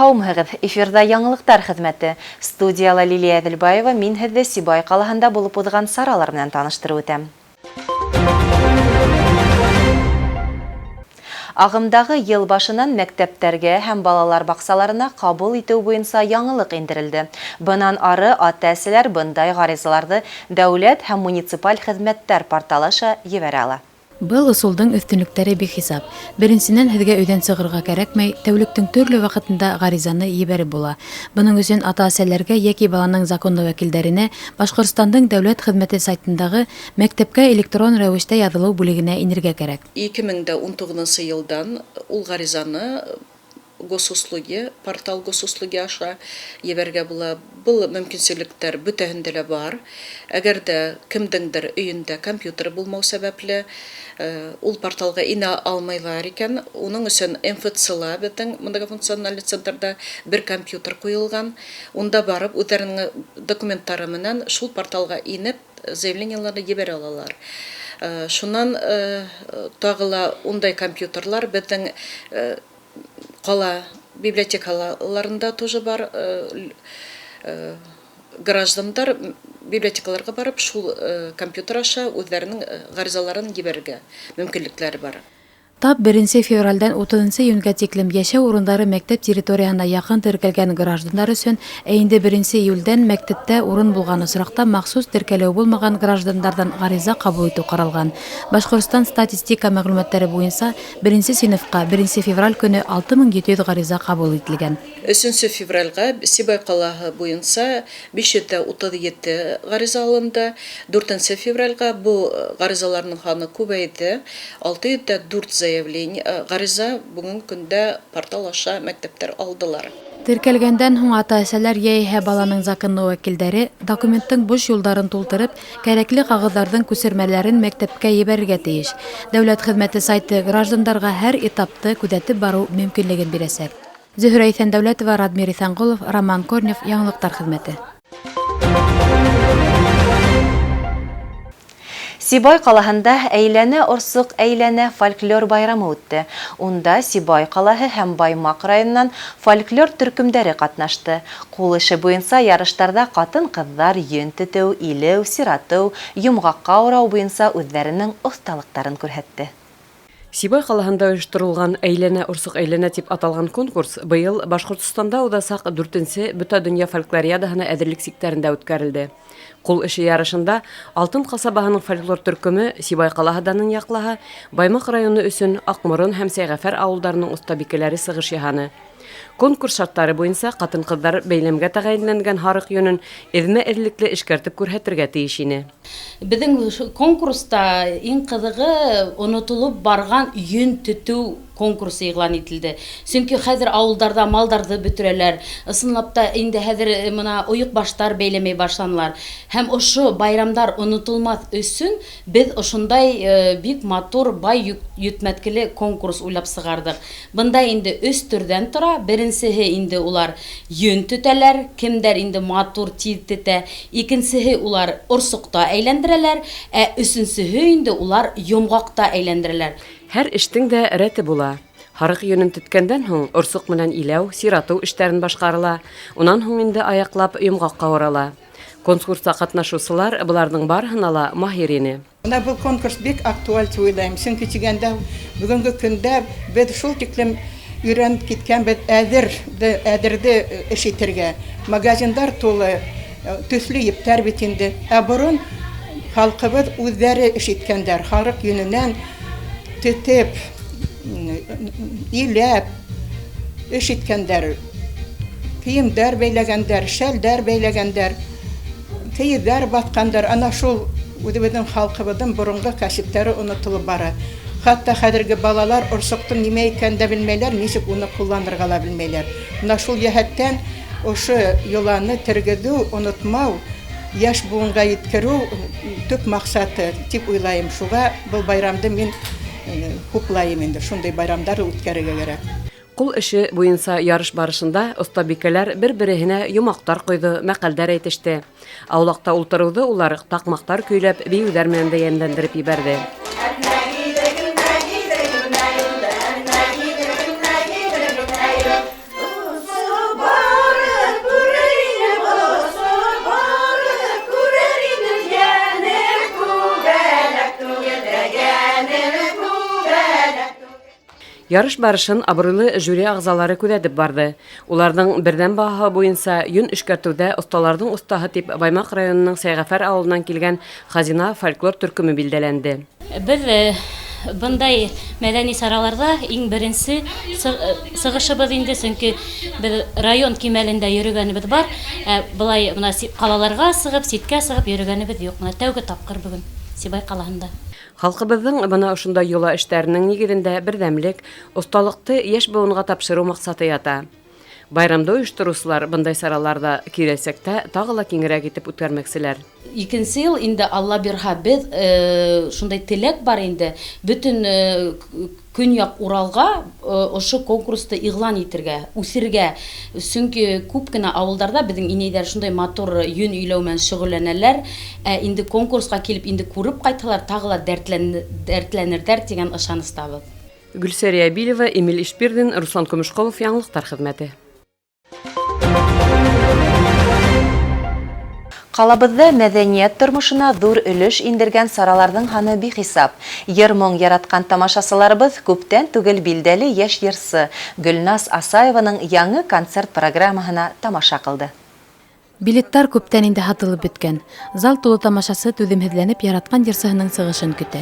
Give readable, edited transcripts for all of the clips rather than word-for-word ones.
Саумһығыҙ, эфирда яңылыҡтар хеҙмәте. Студияла Лилия Әҙелбаева, мин һеҙҙе Сибай ҡалаһында булып уҙған саралар менән таныштырып үтәм. Ағымдағы йыл башынан мәктәптәргә һәм балалар баҡсаларына ҡабул итеү буйынса яңылыҡ индерелде. Бынан ары ата-әсәләр бындай ғаризаларҙы дәүләт һәм муниципаль хеҙмәттәр порталы аша ебәрә ала. Был ысулдың өҫтөнлөктәре бихисап. Беренсенән, һеҙгә өйҙән сығырға кәрәкмәй, тәүлектең төрлө ваҡытында ғаризаны ебәреп була. Бының өсөн ата-әсәләргә йәки баланың законлы вәкилдәренә Башҡортостандың дәүләт хеҙмәте сайтындағы мәктәпкә электрон рәүештә яҙылыу бүлегенә инергә кәрәк. 2019 йылдан ул ғаризаны госуслуги, портал госуслуги аша ебәргә була. Был мөмкинселектәр бөтәһендә лә бар. Әгәр дә кемдеңдер өйөндә компьютер булмау сәбәпле ул порталға инә алмайлар икән, уның өсөн МФЦ-ла беҙҙең мындағы функциональ центрда бер компьютер ҡуйылған. Унда барып, үҙҙәренең документтары менән шул порталға инеп, заявлениеларны ебәрә алалар. Шунан тағы ла ундай компьютерлар беҙҙең ҡала библиотекаларында тоже бар. Граждандар библиотекаларға барып, шул компьютер аша үҙҙәренең ғаризаларын ебәргә мөмкинлекләре бар. Тап 1 февральдән 30 июньгә тиклем йәшәү урындары мәктәп территорияһына яҡын теркәлгән граждандар өсөн, ә инде 1 июльдән мәктәптә урын булған осраҡта махсус теркәлеү булмаған граждандардан ғариза ҡабул итеү ҡаралған. Башҡортостан статистика мәғлүмәттәре буйынса 1 синыфҡа 1 февраль көнө 6700 ғариза ҡабул ителгән. 3 февральға Сибай ҡалаһы буйынса 537 ғариза алынды. 4 февральға бу ғаризаларның һаны күбәйҙе. 604 ғариза бүгін көндә портал аша мәктәптәр алдылар. Теркәлгәндән һуң ата-әсәләр йәиһә баланың законлы вәкилдәре документтың буш юлдарын тултырып, кәрәкле ҡағыҙҙарҙың күсермәләрен мәктәпкә ебәрергә тейеш. Дәүләт хеҙмәте сайты граждандарға һәр этапты күҙәтеп барыу мөмкинлеген бирәсәк. Зөһрә Иҫәндәүләтова, Радмир Иҫәнғолов, Роман Корнев, Яңылыҡтар хеҙмәте. Сибай ҡалаһында әйләнә орсоҡ әйләнә фольклор байрамы үтте. Унда Сибай ҡалаһы һәм Баймаҡ районынан фольклор төркөмдәре ҡатнашты. Ҡул эше буйынса ярыштарҙа ҡатын-ҡыҙҙар йөн тетеү, илеү, сиратыу, йомғаҡҡа урау буйынса үҙҙәренең оҫталыҡтарын күрһәтте. Сибай ҡалаһында ойоштороған «Әйләнә орсоҡ әйләнә» тип аталған конкурс быйыл Башҡортостанда уҙасаҡ 4-нсе Бөтә донъя фольклориадаһына әҙерлек сиктәрендә үткәрелде. Ҡул эше ярышында Алтын ҡасабаһының фольклор төркөмө Сибай ҡалаһы данын яҡлаһа, Баймаҡ районы өсөн Аҡморон һәм Сәйғәфәр ауылдарының оҫтабикәләре сығыш яһаны. Конкурс шарттары буйынса ҡатын-ҡыҙҙар бәйләмгә тәғәйенләнгән һарыҡ йөнөн эҙмә-эҙлекле эшкәртеп күрһәтергә тейеш ине. Беҙҙең конкурста иң ҡыҙығы онотолоп барған йөн тетеү конкурсы иғлан ителде. Сөнки хәҙер ауылдарҙа малдарҙы бөтөрәләр. Ысынлап та инде хәҙер мына ойоҡ баштар бәйләмәй башланылар. Һәм ошо байрамдар онотолмаҫ өсөн беҙ ошондай бик матур, бай йөтмәткеле конкурс уйлап сығарҙык. Бында инде 3 төрҙән тора. Беренсеһе инде улар йөн төтәләр, кемдәр инде матур тиҙ тетә. Икенсеһе улар орсоҡта әйләндерәләр, ә өсөнсөһө инде улар йомғаҡта әйләндерәләр. Һәр эштең дә рәте була. Һарыҡ йөнөн теткәндән һуң орсоҡ менән иләү, сиратыу эштәрен башҡарыла, унан һуң инде аяҡлап йомғаҡҡа урала. Конкурста ҡатнашыусылар быларҙың барыһына ла маһир ине. Был конкурс бик актуаль тип уйлайым. Сөнки тигәндә бөгөнгө көндә беҙ шул тиклем өйрәнеп киткән беҙ әҙерҙе эш итергә. Магазиндар тулы, төҫлө ептәр бит инде. Ә борон халҡыбыҙ үҙҙәре эш иткәндәр. Һарыҡ йөнөнән тетеп, иләп, эш иткәндәр. Кейемдәр бәйләгәндәр, шәлдәр бәйләгәндәр, кейеҙҙәр баҫҡандар. Ана шул үҙебеҙҙең халҡыбыҙҙың боронғо кәсептәре онотолоп бара. Хатта хәҙерге балалар орсоҡтың нимә икәнен дә белмәйҙәр, нисек уны ҡулланырға ла белмәйҙәр. Ана шул йәһәттән ошо йоланы тергеҙеү, онотмау, йәш буынға еткереү төп маҡсаты тип уйлайым. Шуға был байрамды мин хуплайым инде. Шундай байрамдар үткәрергә кәрәк. Ҡул эше буйынса ярыш барышында оҫтабикәләр бер-береһенә йомаҡтар ҡойҙо, мәҡәлдәр әйтеште. Аулаҡта ултырыуҙы улар таҡмаҡтар көйләп, бейеүҙәр менән дә йәнләндереп ебәрҙе. Ярыш барышын абруйлы жюри ағзалары күзәтеп барды. Уларның бердән баһа буенча йөн эшкәртүдә осталарның остаһы дип Баймак районының Сәйгәфәр авылынан килгән Хазина фольклор төркеме билдәләнде. Без бындай мәдәни сараларда иң беренче сыгышыбыз инде, чөнки без район кимәлендә йөргәнебез бар. Булай менә калаларга сыгып, ситкә сыгып йөргәнебез юк. Менә тәүге тапкыр бүген Сибай калаһында. Халкыбызның бына ошында юла эшләренең нигезендә бердәмлек, осталыкты яшь буынга тапшыру максаты ята. Байрамда оештыручылар бындай сараларда киләчәктә тагы ла киңрәк итеп үткәрмәкселәр. Икенче ел инде Алла бирһә без шундай теләк бар инде бөтен Көньяк Уралга ошо конкурсты игълан итәргә, үсергә. Чөнки күп кенә авылларда безнең инәйләр шундай матур йөн өйләү белән шөгыльләнәләр. Инде конкурска килеп инде күреп кайталар, тагы ла дәртләнерләр дигән ышанычтабыз. Гөлсәрия Билева, Эмиль Ишбирдин, Руслан Көмешколов, Яңлыктар хезмәте. Калабызда мәдәният тормышына зур өлеш индергән сараларның ханы бихисап. Йыр-моң яраткан тамашасыларыбыз күптән түгел билдәле яшь йырсы Гөлназ Асаеваның яңы концерт программаһына тамаша кылды. Билеттар күптән инде һатылып беткән. Зал тулы тамашасы түҙемһеҙләнеп яраткан йырсыһының сығышын көтә.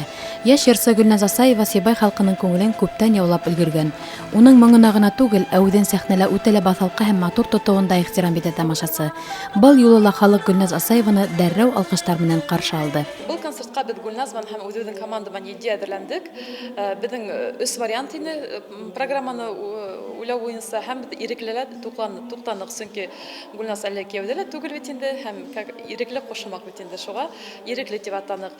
Яшь йырсы Гөлназ Асаева Сибай халкының күңелен күптән яулап өлгөргән. Уның моңона гына түгел, ә үҙен сәхнәлә үтә лә баҫалҡы һәм матур тотоуында ихтирам итә тамашасы. Был юлы ла халык Гөлназ Асаеваны дәррәү алҡыштар менән ҡаршы алды. Бұл концертқа біз Гүлназман һәм үҙебеҙҙең командаман етди әҙерләндек. Беҙҙең 3 вариант ине программаны уйлау буйынса һәм беҙ иреклеләр туҡтаныҡ, сөнки Гүлназ әле кейәүҙә лә түгел бит инде һәм ирекле ҡушымаҡ бит инде, шуға ирекле тип атаныҡ.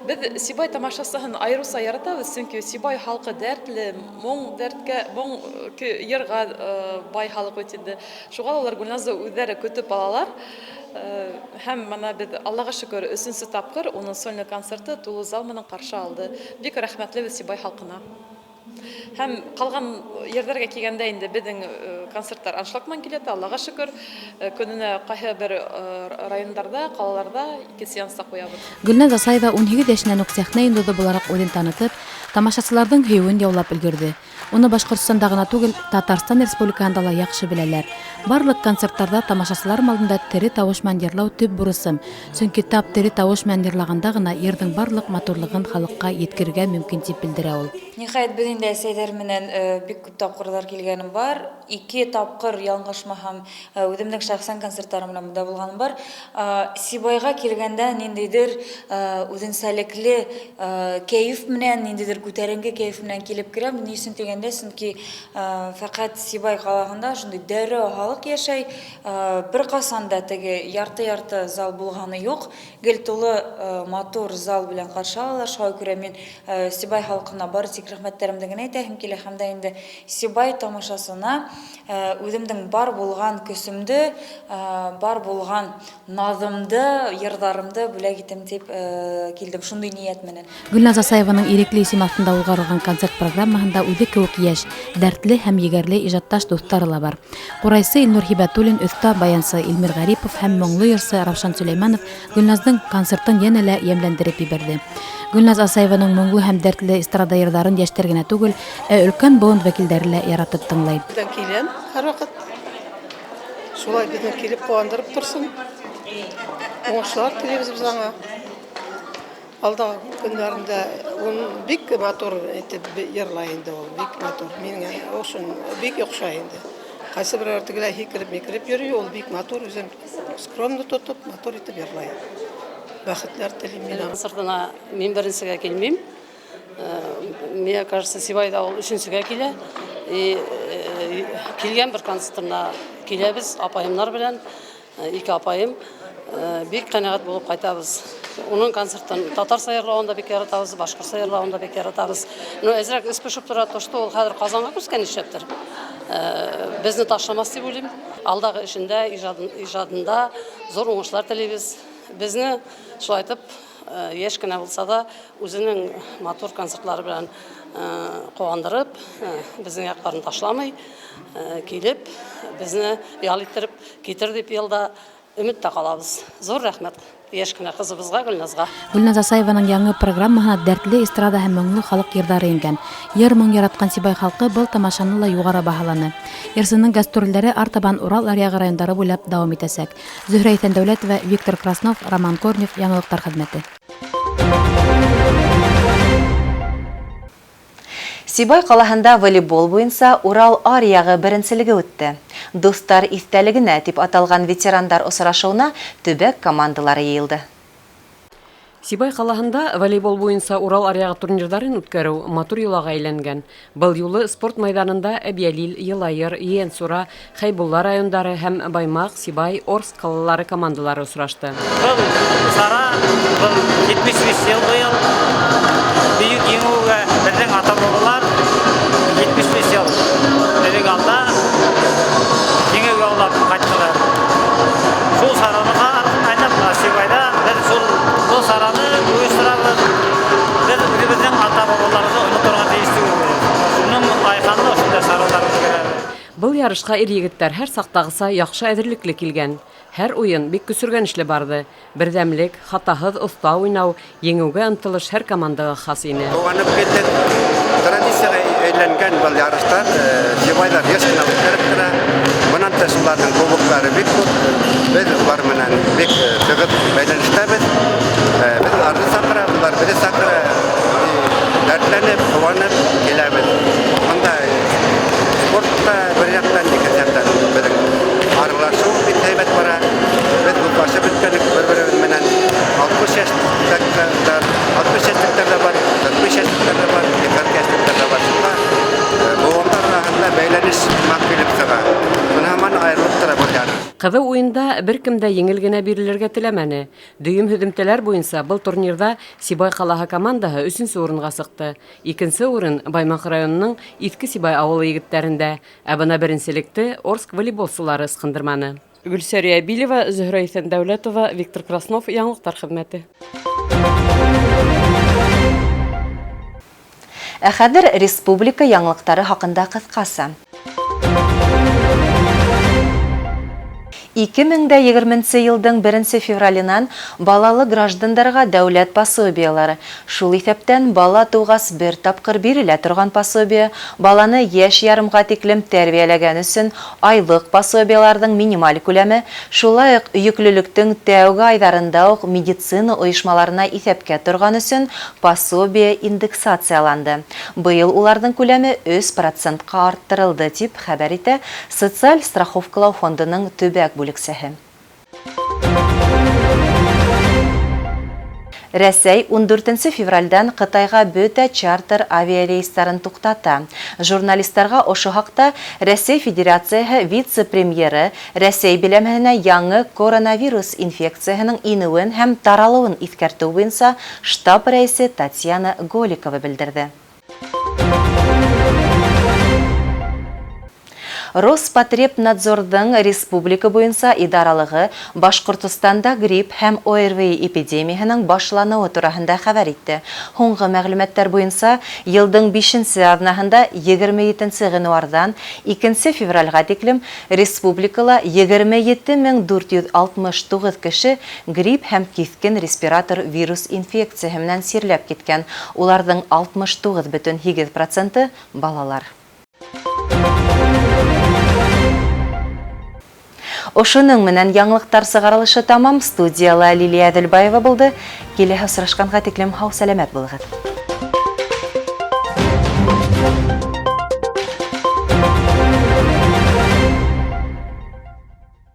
Беҙ Сибай тамашасыһын айырыуса яратабыҙ, сөнки Сибай халҡы дәртле, моң йырға бай халыҡ бит инде. Шуға улар Гүлназды үҙҙәре көтөп алалар. Һәм мана беҙ Аллаға шөкөр 3-нче тапҡыр уның сольный концерты тулы зал менән ҡаршы алды. Бик рәхмәтлебеҙ Сибай халҡына. Һәм ҡалған ерҙәргә килгәндә инде беҙҙең концерттар аншлагман килә, Аллаға шөкөр. Көнөнә ҡайһы бер райондарда, ҡалаларда 2 сеанста ҡуябыҙ. Гөлназ Асаева 18 йәшенән үк сәхнә йондоҙо булараҡ үҙен танытып, тамашасыларҙың һөйөүен яулап өлгөрҙө. Уны Башҡортостанда ғына түгел, Татарстан Республикаһында ла яҡшы беләләр. Барлыҡ концерттарҙа тамашасылар алдында тере тауыш менән йырлау төп бурысым. Сөнки тап тере тауыш менән йырлағанда ғына йырҙың барлыҡ матурлығын халыҡҡа еткергә мөмкин тип белдерә ул. Ниһайәт беҙ инде әсәйҙәр менән бик күп тапҡырҙар килгәнем бар. 2 тапҡыр ялғашмаһам, үҙемдең шәхсән концерттарым менән бында булғаным бар. Сибайға килгәндә ниндәйҙер үҙенсәлекле кәйеф менән, ниндәйҙер күтәренке кәйеф менән килеп керәм. Ни өсөн тигәндә, сөнки фәҡәт Сибай ҡалаһында шундай дәррәү халыҡ йәшәй. Бер ҡасан да теге ярты-ярты зал булғаны юҡ. Гел тулы матур зал белән ҡаршы алалар. Шуға күрә мин Сибай халҡына бары тик рәхмәттәремде генә әйтәһем килә һәм дә инде Сибай тамашасына үҙемдең бар булған көсөмдө, бар булған наҙымды, йырҙарымды бүләк итәм дип килдем шундай ниәт менән. Гөлназ Асаеваның ирекле исем аҫтында уҙғарылған концерт программаһында үҙе кеүек йәш, дәртле һәм егәрле ижадташ дуҫтары ла бар. Ҡурайсы Илнур Һибәтуллин, өҫтә баянсы Илмир Ғарипов һәм моңло йырсы Равшан Сөләйманов Гөлназдың концертын йәнә лә йәмләндереп ебәрҙе. Гөлназ Асаеваның моңло һәм дәртле эстрада йырҙарын йәштәр генә түгел, өлкән быуын вәкилдәре лә яратып тыңлай. Килен һәр ваҡыт. Шулай беҙне килеп ҡыуандырып торсон. Уңышлар теләйбеҙ беҙ аңа. Алдағы көндәрендә ул бик матур итеп йырлай инде ул, бик матур. Миңә ошон бик оҡшай инде. Ҡайсы берәр тегеләй һикереп йөрөй, ул бик матур, үҙен скромно тотоп, матур итеп йырлай. Бәхетләр телим мин. Концертына мин беренсегә килмим. Мне кажется, Сибайда ул 3-нчегә килә. Килгән бер концертына киләбез апайымнар белән, 2 апайым. Бик ҡәнәғәт булып ҡайтабыз. Уның концертын татарса йырлауында бик яратабыз, башҡортса йырлауында бик яратабыз. Әзерәк эс пешеп тора, тошты ул хәҙер Ҡазанға күскән ишәптер. Безне ташламас дип уйлыйм. Алдағы эшендә, ижадында зур уңышлар теләйбез. Безне шулайтып йәш кенә булса да үзенең матур концертлары белән ҡыуандырып, безнең яҡтарын ташламай, килеп, безне ял иттереп китер дип йылда үмітте қалабыз. Зор рәхмәт яшкенә кызыбызга Гөлназга. Гүлназ Асаеваның яңы программаһына дәртле эстрада һәм моңлы халык йырдары ингән. Йыр-моң яраткан Сибай халкы был тамашаны ла югары баһаланы. Йырсының гастрольләре артабан Урал аръягы райондары буйлап дәвам итәсәк. Зөһрә Исәндәүләтова, Виктор Краснов, Роман Корнев, яңалыктар хезмәте. Сибай калаһында волейбол буенча Урал аръягы беренчелеге үтте. Достар истәлегенә дип аталган ветерандар осрашуына төбәк командалары йыелды. Сибай калаһында волейбол буенча Урал аръягы турнирларын үткәрү матур юлага әйләнгән. Был юлы спорт майданында Әбьялил, Елайыр, Йенсура, Хайбулла райондары һәм Баймак, Сибай, Орск калалары командалары осрашты. Был сара, был 75 ел быйыл. Бүйük еңуге біздің ата-бабалар 75 ел. Берек алда еңеуге олар қайттылар. Сол сараныға айнап Сибайда біз сол сараны өйістірамыз. Біз біздің ата-бабаларымызды ұйнықтырған дейістігі көреді. Бұның айқанды осындай саралар өзгереді. Был ярышка ир-егеттәр һәр сактагыса яхшы әзерлекле килгән. Һәр уен бик көсөргәнешле барды. Бердәмлек, хатаһыз оста уйнау, еңүгә ынтылыш һәр командага хас ине. Туганып китеп, традициягә әйләнгән был ярыштар Сибайлар яшкына үткәреп тора. Моннан тыш уларның кубоклары бик күп. Без улар менән бик тыгыз бәйләнештәбез. Без арды сакыра, улар бире сакыра. Дәртләнеп, куанып киләбез. Монда спортта бер яктан икенче яктан безнең аралашу бик һәйбәт бара. Без бу башы биткәнлек бер-беребез менән 60 яшьлектәр, 60 яшьлектәр дә бар, 40 яшьлектәр дә бар, 40 яшьлектәр дә бар. Буындар арасында бәйләнеш мәкалеп чыга. Менә һаман аерылып тора бу ярыш. Кызы уенда беркем дә еңел генә бирелергә теләмәне. Дөйем һөҙөмтәләр буенча был турнирда Сибай калаһы командаһы 3нче урынга сықты. 2нче урын Баймак районының Иске Сибай авылы егетләрендә, ә бына беренчелекте Орск волейболчылары ысҡындырманы. Гөлсәрия Билева, Зөһрә Исәндәүләтова, Виктор Краснов, яңалыктар хеҙмәте. Ә хәҙер республика яңлыктары хакында кыскасы. 2020 елдың 1 февралинан балалы граждандарға дәүләт пособиялары. Шул иҫәптән бала туғас бер тапҡыр бирелә торған пособия, баланы яшь ярымға тиклем тәрбиәләгән өсөн айлык пособияларҙың минималь күләме, шулай уҡ йөклөлөктөң тәүге айҙарында уҡ медицина ойошмаларына иҫәпкә торған өсөн пособия индексацияланды. Быйыл уларҙың күләме 3%-ҡа арттырылды, тип хәбәр итә Социаль страховкалау фондының төбәк бүлексәһе. Рәсәй 14 февральдан Қытайға бөтә чартер авиарейстарын туҡтата. Журналистарға ошо хаҡта Рәсәй Федерацияһы вице-премьеры Рәсәй биләмәһенә яңы коронавирус инфекцияһының инеүен һәм таралыуын иҫкәртеү буйынса штаб рәйесе Татьяна Голикова белдерҙе. Роспотребнадзордың республика буйынса идаралығы Башҡортостанда грипп һәм ОРВИ эпидемияһының башланыуы тураһында хәбәр итте. Һуңғы мәғлүмәттәр буйынса, йылдың 5-нче аҙнаһында 27 ғинуарҙан 2 февральға тиклем республикала 27469 кеше грипп һәм киҫкен респиратор вирус инфекцияһы менән сирләп киткән. Уларҙың 69,8% балалар. Ошоның менән яңлыктар сығарылышы тамам. Студияла Лилия Әҙелбаева булды. Киләһе осрашҡанға тиклем һау сәләмәт булығыҙ.